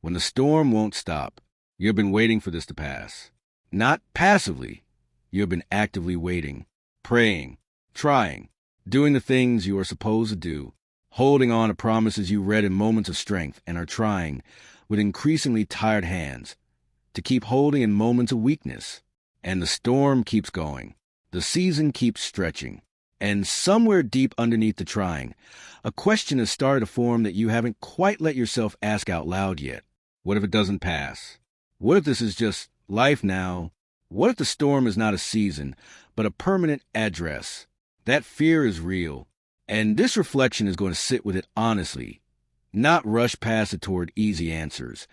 when the storm won't stop, you have been waiting for this to pass. Not passively, you have been actively waiting, praying, trying, doing the things you are supposed to do, holding on to promises you read in moments of strength and are trying, with increasingly tired hands, to keep holding in moments of weakness. And the storm keeps going. The season keeps stretching. And somewhere deep underneath the trying, a question has started to form that you haven't quite let yourself ask out loud yet. What if it doesn't pass? What if this is just life now? What if the storm is not a season, but a permanent address? That fear is real. And this reflection is going to sit with it honestly, not rush past it toward easy answers,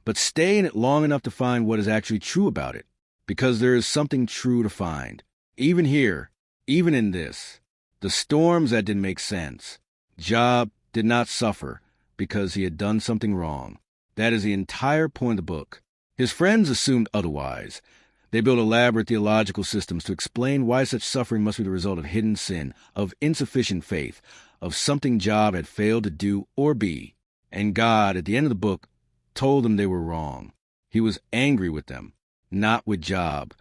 but stay in it long enough to find what is actually true about it. Because there is something true to find. Even here, even in this, the storms that didn't make sense. Job did not suffer because he had done something wrong. That is the entire point of the book. His friends assumed otherwise. They built elaborate theological systems to explain why such suffering must be the result of hidden sin, of insufficient faith, of something Job had failed to do or be. And God, at the end of the book, told them they were wrong. He was angry with them, not with Job,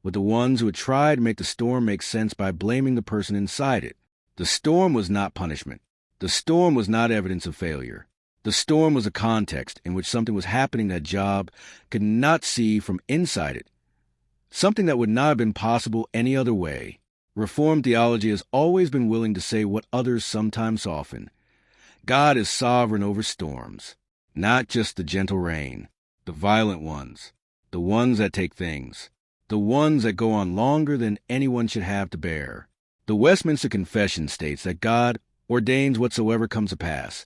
with the ones who had tried to make the storm make sense by blaming the person inside it. The storm was not punishment. The storm was not evidence of failure. The storm was a context in which something was happening that Job could not see from inside it, something that would not have been possible any other way. Reformed theology has always been willing to say what others sometimes soften. God is sovereign over storms, not just the gentle rain, the violent ones, the ones that take things, the ones that go on longer than anyone should have to bear. The Westminster Confession states that God ordains whatsoever comes to pass,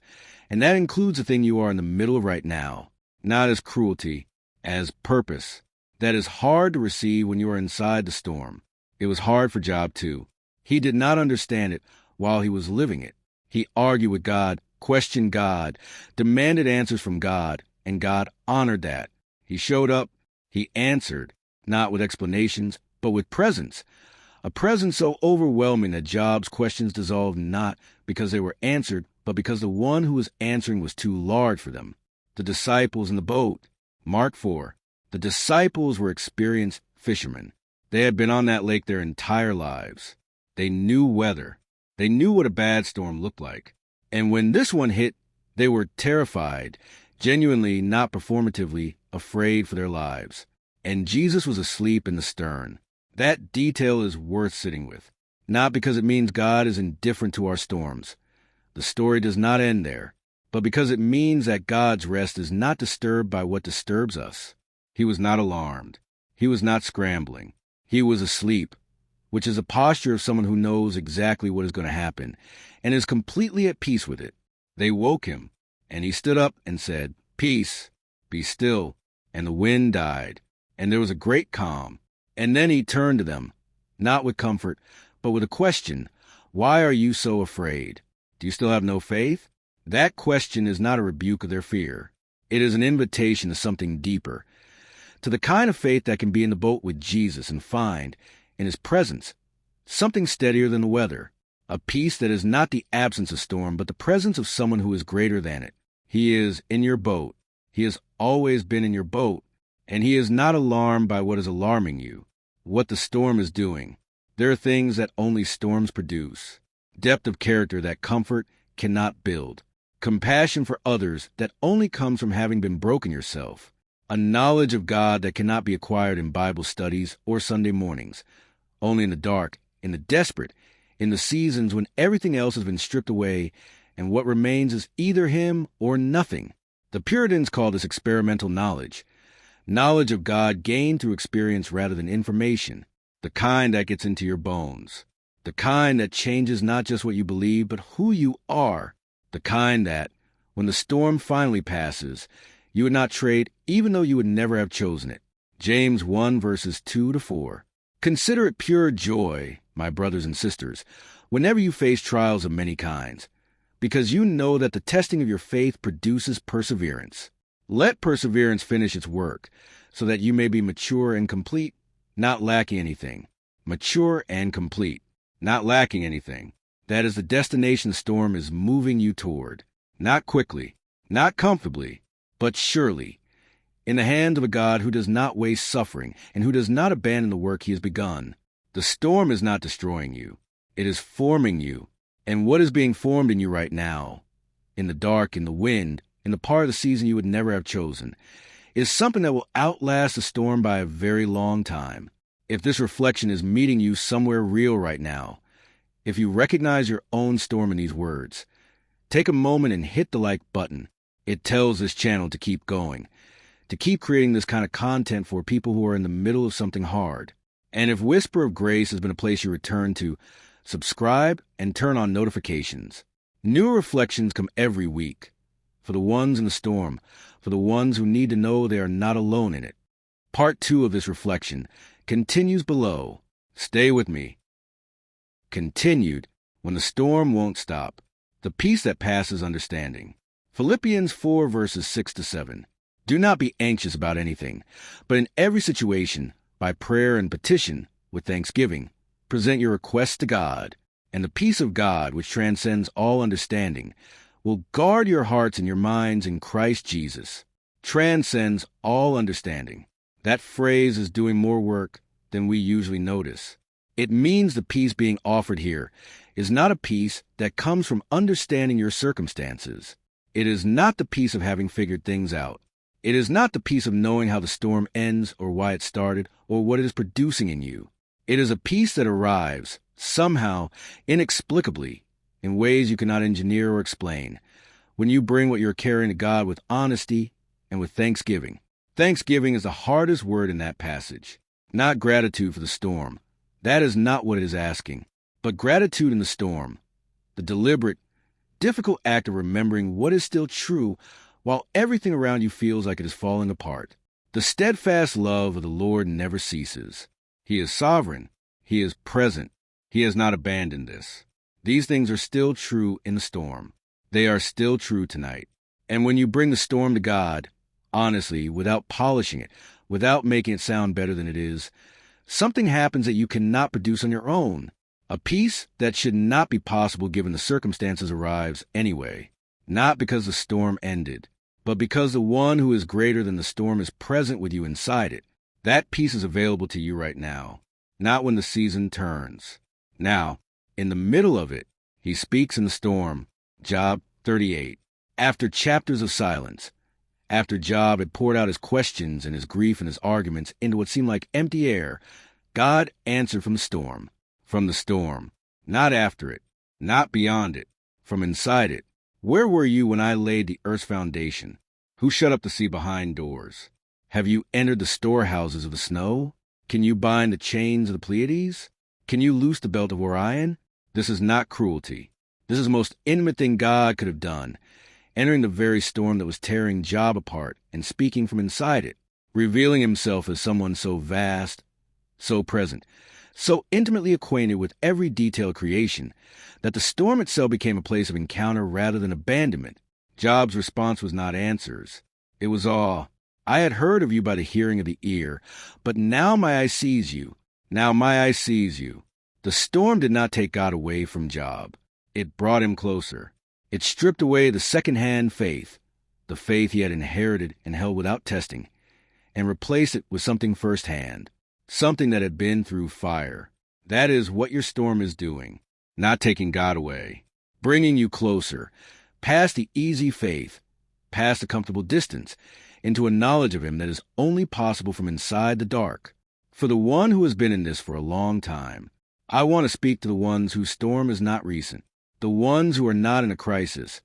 and that includes the thing you are in the middle of right now, not as cruelty, as purpose. That is hard to receive when you are inside the storm. It was hard for Job too. He did not understand it while he was living it. He argued with God, questioned God, demanded answers from God, and God honored that. He showed up, he answered, not with explanations, but with presence. A presence so overwhelming that Job's questions dissolved not because they were answered, but because the one who was answering was too large for them. The disciples in the boat. Mark 4. The disciples were experienced fishermen. They had been on that lake their entire lives. They knew weather. They knew what a bad storm looked like. And when this one hit, they were terrified, genuinely, not performatively, afraid for their lives. And Jesus was asleep in the stern. That detail is worth sitting with, not because it means God is indifferent to our storms. The story does not end there, but because it means that God's rest is not disturbed by what disturbs us. He was not alarmed. He was not scrambling. He was asleep, which is a posture of someone who knows exactly what is going to happen and is completely at peace with it. They woke him, and he stood up and said, "Peace, be still." And the wind died, and there was a great calm. And then he turned to them, not with comfort, but with a question. Why are you so afraid? Do you still have no faith? That question is not a rebuke of their fear. It is an invitation to something deeper, to the kind of faith that can be in the boat with Jesus and find, in his presence, something steadier than the weather, a peace that is not the absence of storm, but the presence of someone who is greater than it. He is in your boat. He has always been in your boat, and he is not alarmed by what is alarming you, what the storm is doing. There are things that only storms produce, depth of character that comfort cannot build, compassion for others that only comes from having been broken yourself, a knowledge of God that cannot be acquired in Bible studies or Sunday mornings, only in the dark, in the desperate, in the seasons when everything else has been stripped away and what remains is either him or nothing. The Puritans call this experimental knowledge of God gained through experience rather than information, the kind that gets into your bones, the kind that changes not just what you believe but who you are, the kind that, when the storm finally passes, you would not trade even though you would never have chosen it. James 1 verses 2-4. Consider it pure joy, my brothers and sisters, whenever you face trials of many kinds, because you know that the testing of your faith produces perseverance. Let perseverance finish its work, so that you may be mature and complete, not lacking anything. Mature and complete, not lacking anything. That is the destination the storm is moving you toward. Not quickly, not comfortably, but surely, in the hand of a God who does not waste suffering and who does not abandon the work he has begun. The storm is not destroying you. It is forming you. And what is being formed in you right now, in the dark, in the wind, in the part of the season you would never have chosen, is something that will outlast the storm by a very long time. If this reflection is meeting you somewhere real right now, if you recognize your own storm in these words, take a moment and hit the like button. It tells this channel to keep going, to keep creating this kind of content for people who are in the middle of something hard. And if Whisper of Grace has been a place you return to, subscribe and turn on notifications. New reflections come every week. For the ones in the storm, for the ones who need to know they are not alone in it. Part 2 of this reflection continues below. Stay with me. Continued, when the storm won't stop. The peace that passes understanding. Philippians 4 verses 6 to 7. Do not be anxious about anything, but in every situation, by prayer and petition, with thanksgiving, present your requests to God, and the peace of God, which transcends all understanding, will guard your hearts and your minds in Christ Jesus. Transcends all understanding. That phrase is doing more work than we usually notice. It means the peace being offered here is not a peace that comes from understanding your circumstances. It is not the peace of having figured things out. It is not the peace of knowing how the storm ends or why it started or what it is producing in you. It is a peace that arrives, somehow, inexplicably, in ways you cannot engineer or explain, when you bring what you're carrying to God with honesty and with thanksgiving. Thanksgiving is the hardest word in that passage. Not gratitude for the storm. That is not what it is asking. But gratitude in the storm. The deliberate, difficult act of remembering what is still true while everything around you feels like it is falling apart. The steadfast love of the Lord never ceases. He is sovereign. He is present. He has not abandoned this. These things are still true in the storm. They are still true tonight. And when you bring the storm to God, honestly, without polishing it, without making it sound better than it is, something happens that you cannot produce on your own. A peace that should not be possible given the circumstances arrives anyway. Not because the storm ended, but because the one who is greater than the storm is present with you inside it. That peace is available to you right now, not when the season turns. Now, in the middle of it, he speaks in the storm. Job 38. After chapters of silence, after Job had poured out his questions and his grief and his arguments into what seemed like empty air, God answered from the storm. From the storm. Not after it. Not beyond it. From inside it. Where were you when I laid the earth's foundation? Who shut up the sea behind doors? Have you entered the storehouses of the snow? Can you bind the chains of the Pleiades? Can you loose the belt of Orion? This is not cruelty. This is the most intimate thing God could have done, entering the very storm that was tearing Job apart and speaking from inside it, revealing himself as someone so vast, so present, so intimately acquainted with every detail of creation, that the storm itself became a place of encounter rather than abandonment. Job's response was not answers. It was awe. I had heard of you by the hearing of the ear, but now my eye sees you. Now my eye sees you. The storm did not take God away from Job. It brought him closer. It stripped away the second-hand faith, the faith he had inherited and held without testing, and replaced it with something first-hand, something that had been through fire. That is what your storm is doing, not taking God away, bringing you closer, past the easy faith, past the comfortable distance, into a knowledge of him that is only possible from inside the dark. For the one who has been in this for a long time, I want to speak to the ones whose storm is not recent, the ones who are not in a crisis.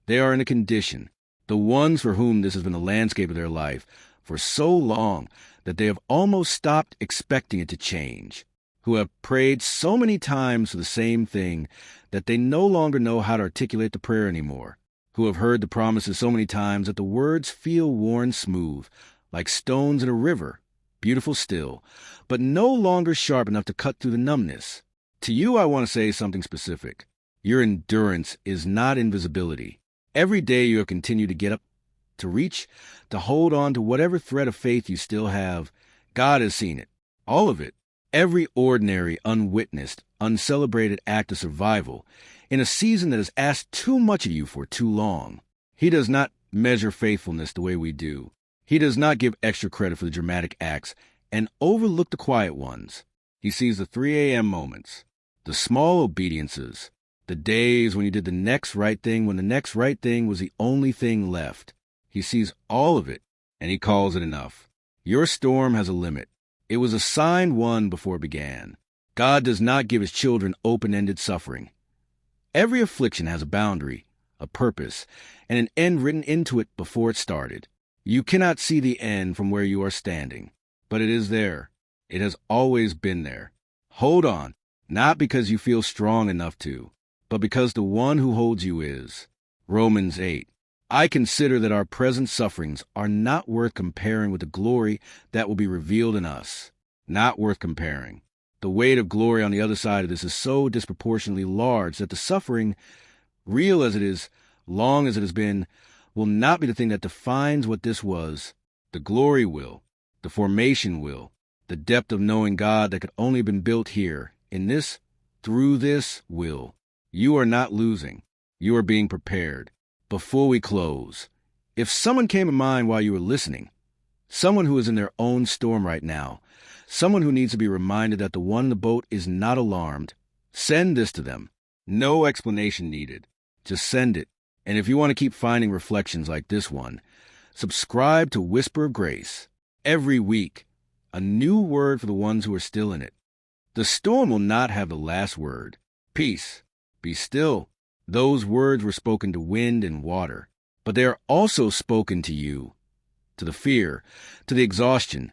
They are in a condition, the ones for whom this has been the landscape of their life for so long that they have almost stopped expecting it to change, who have prayed so many times for the same thing that they no longer know how to articulate the prayer anymore, who have heard the promises so many times that the words feel worn smooth, like stones in a river, beautiful still, but no longer sharp enough to cut through the numbness. To you, I want to say something specific. Your endurance is not invisibility. Every day you have continued to get up, to reach, to hold on to whatever thread of faith you still have. God has seen it, all of it. Every ordinary, unwitnessed, uncelebrated act of survival in a season that has asked too much of you for too long. He does not measure faithfulness the way we do. He does not give extra credit for the dramatic acts and overlook the quiet ones. He sees the 3 a.m. moments, the small obediences, the days when you did the next right thing when the next right thing was the only thing left. He sees all of it, and he calls it enough. Your storm has a limit. It was assigned one before it began. God does not give his children open-ended suffering. Every affliction has a boundary, a purpose, and an end written into it before it started. You cannot see the end from where you are standing, but it is there. It has always been there. Hold on, not because you feel strong enough to, but because the one who holds you is. Romans 8. I consider that our present sufferings are not worth comparing with the glory that will be revealed in us. Not worth comparing. The weight of glory on the other side of this is so disproportionately large that the suffering, real as it is, long as it has been, will not be the thing that defines what this was. The glory will. The formation will. The depth of knowing God that could only have been built here, in this, through this, will. You are not losing. You are being prepared. Before we close, if someone came to mind while you were listening, someone who is in their own storm right now, someone who needs to be reminded that the one in the boat is not alarmed, send this to them. No explanation needed. Just send it. And if you want to keep finding reflections like this one, subscribe to Whisper of Grace. Every week, a new word for the ones who are still in it. The storm will not have the last word. Peace. Be still. Those words were spoken to wind and water, but they are also spoken to you, to the fear, to the exhaustion,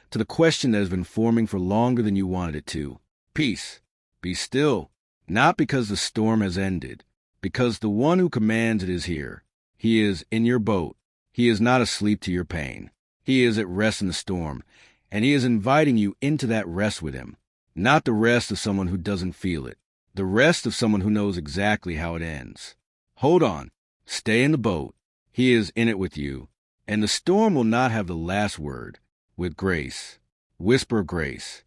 to the question that has been forming for longer than you wanted it to. Peace. Be still. Not because the storm has ended, because the one who commands it is here. He is in your boat. He is not asleep to your pain. He is at rest in the storm, and he is inviting you into that rest with him. Not the rest of someone who doesn't feel it. The rest of someone who knows exactly how it ends. Hold on. Stay in the boat. He is in it with you. And the storm will not have the last word. With grace. Whisper grace.